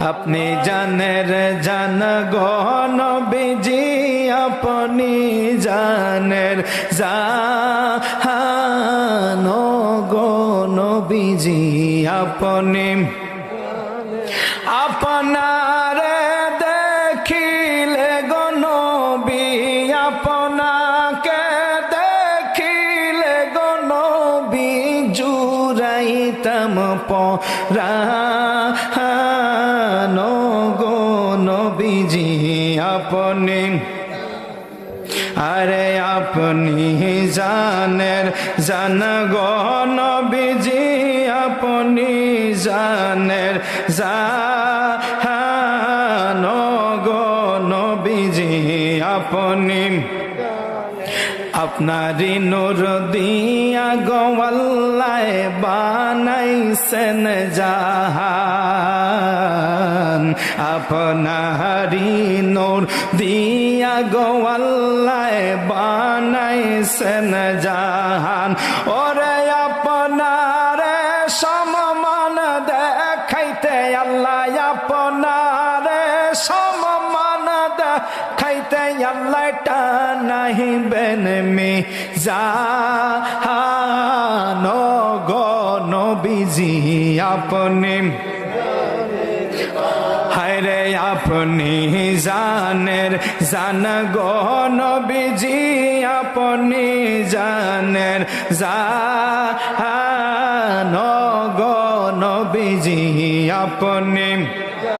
আপনি জানের জান গো নবীজি আপনি জানের জান গো নবীজি আপনি আপনারে দেখিলে গো নবী আপনাকে দেখিলে গো নবী জুরাইতাম পরাণ গো নবীজি আপনি আরে আপনি জানের জান গো নবীজি আপনি জানের জান গো নবীজি আপনি আপনারি নূর দিয়া গো আল্লাহ বানাইছেন জাহান আপনারি নূর দিয়া গো আল্লাহ বানাইছেন জাহান ওরে আপনারে সমমান দেখাইতে আল্লাহ আপনারে সমমান দেখাইতে আল্লাহ টানাইবেন মিজান গো নবীজি আপনি হায়রে আপনি জানের জান গো নবীজি আপনি জানের জান গো নবীজি আপনি